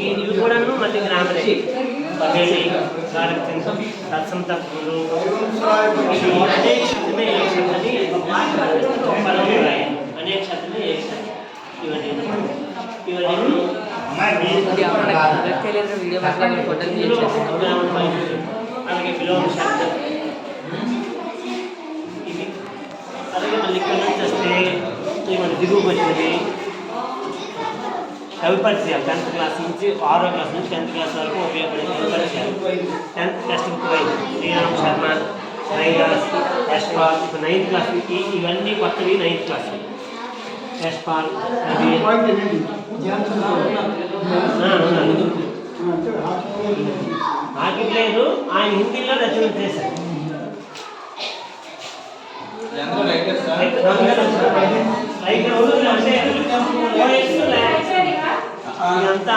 ఇవి కూడా మళ్ళీ గ్రామరే పదేలి కార్యక్రమం తత్సం తప్పులు అనేక శబ్దమే एक शब्द अनेक शब्द में एक शब्द इवన్నీ అలాగే విలోమ శబ్దం ఇవి అలాగే మళ్ళీ ఇక్కడ నుంచి వస్తే మన దిగువ వచ్చినవి కవి పరిచయాలు 10th క్లాస్ నుంచి 6వ క్లాస్ నుంచి 10th క్లాస్ వరకు ఉపయోగపడే కవి పరిచయాలు 10th text book wise Sriram Sharma Raidas Yashpal ఇప్పుడు 9th క్లాస్ ఇవన్నీ కొత్తవి 9th క్లాస్ యశ్పాల్ నాకు లేదు ఆయన హిందీలో రచన చేశారు ఇదంతా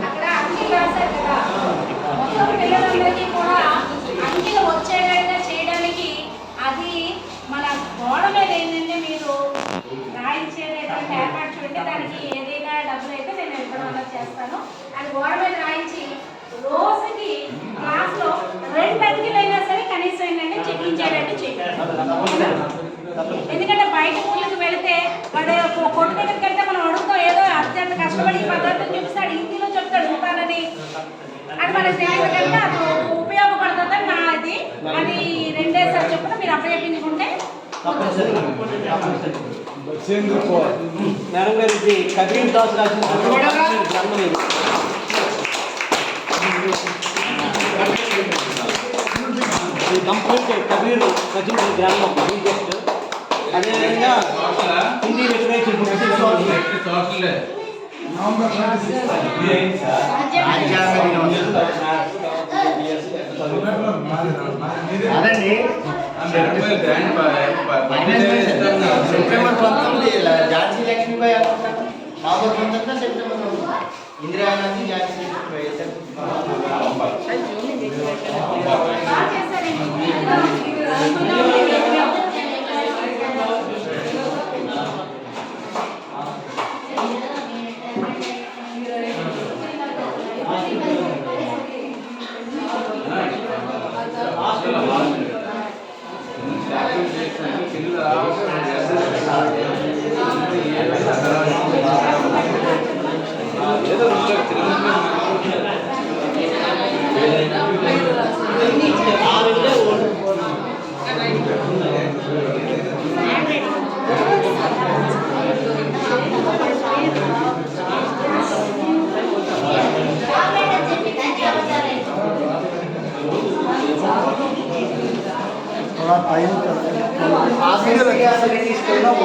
అక్కడ అన్ని రాశారు కదా మొత్తం పిల్లలందరికీ కూడా అన్ని వచ్చేటట్టుగా చేయడానికి అది మన గోడ మీద ఏంటంటే మీరు రాయించేది ఏదైనా ఏర్పాటు చూడండి దానికి ఏదైనా డబ్బులు అయితే నేను ఇవ్వడం అలా చేస్తాను అది గోడ మీద రాయించి రోజుకి క్లాస్లో 2 అంకెలైనా సరే కనీసం ఏంటంటే చెప్పించేటట్టు చేయాలి. ఎందుకంటే బయట ఊళ్ళకి వెళితే వాడు కొట్టు దగ్గరికి వెళ్తే మనం అడుగుతాం ఏదో అత్యంత కష్టపడి ఈ పద్ధతులు చూపిస్తాడు హిందీలో చెప్తాడు ఉంటానని అది మనకు తెలియదు కనుక అది ఉపయోగపడుతుందని నా అది 2 సార్లు చెప్పున మీరు అప్పగించుకుంటే మేడం గారు ఇది కబీర్ దాస్ రాసిన కంప్లీట్ కబీర్ రచించిన గ్రంథం జస్ట్ అదేవిధంగా హిందీ లిటరేచర్ అదండి September 19 Jhansi Lakshmibai November 19 September Indira Gandhi Jhansi Lakshmibai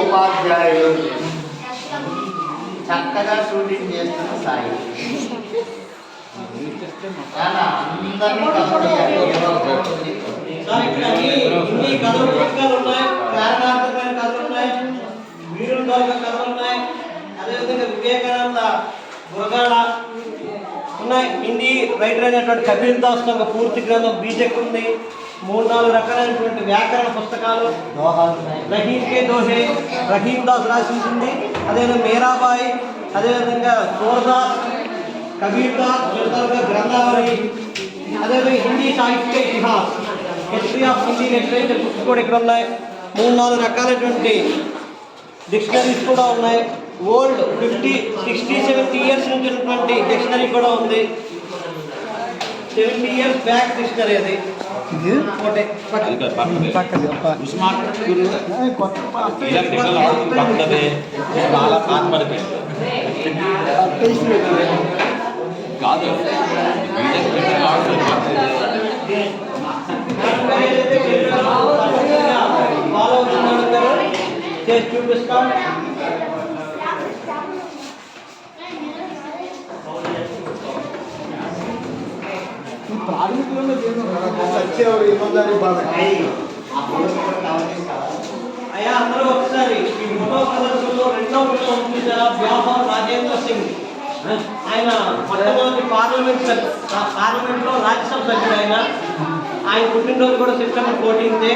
ఉపాధ్యాయులు చక్కగా షూటింగ్ చేస్తున్న సాయి వివేకానంద గురగాడ ఉన్నాయి. హిందీ రైటర్ అయినటువంటి కబీర్ దాస్ యొక్క పూర్తి గ్రంథం బీజెక్ ఉంది. 3-4 రకాలైనటువంటి వ్యాకరణ పుస్తకాలు రహీం కే దోహే రహీం దాస్ రాసి ఉంటుంది. అదేవిధంగా మీరాబాయి, అదేవిధంగా సూరదాస్, కబీర్ దాస్, గ్రంథావళి, అదేవిధంగా హిందీ సాహిత్య ఇతిహాస్, history of Hindi literature books కూడా ఇక్కడ ఉన్నాయి. 3-4 రకాలైనటువంటి డిక్షనరీస్ కూడా ఉన్నాయి. ఓల్డ్ 50-60-70 ఇయర్స్ నుంచి ఉన్నటువంటి డిక్షనరీ కూడా ఉంది. 70 ఇయర్స్ బ్యాక్ డిక్షనరీ అది. ఒకటే కాదు ఫాలో అవుతున్నారు, చేసి చూపిస్తాం. అయ్యా అందరూ ఒకసారి ఈ ఫోటో ప్రదర్శనలో రెండో ఫోటో చూసారా? వ్యాపార రాజేంద్ర సింగ్. ఆయన మొట్టమొదటి పార్లమెంట్లో రాజ్యసభ సభ్యుడు. ఆయన పుట్టినరోజు కూడా సెప్టెంబర్ 14.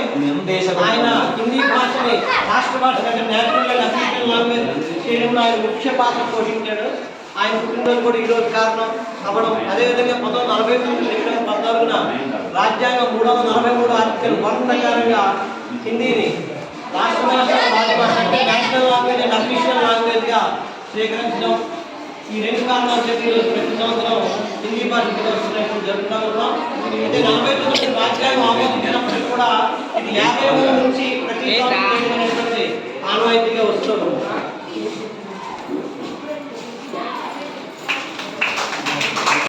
ఆయన హిందీ భాషని రాష్ట్ర భాష కంటే నేషనల్ అండ్ అఫీషియల్ లాంగ్వేజ్ చేయడంలో ఆయన ముఖ్య పాత్ర పోషించాడు. ఆయన పుట్టినరోజు కూడా ఈరోజు కారణం అవ్వడం. అదేవిధంగా 1949 సెప్టెంబర్ 14న రాజ్యాంగం 343 ఆర్టికల్ 1 ప్రకారంగా హిందీని రాష్ట్ర భాష, రాజభాష అంటే నేషనల్ లాంగ్వేజ్ అండ్ అఫీషియల్ లాంగ్వేజ్గా స్వీకరించడం. ఈ రెండు కారణాల చేతి ప్రతి సంవత్సరం హిందీ భాష దినోత్సవం జరుపుతూ ఉన్నాం. అయితే 49 రాజ్యాంగం ఆమోదించినప్పటికీ కూడా ఇది 53 నుంచి ప్రతి సంవత్సరం ఆనవాయితీగా వస్తుంది.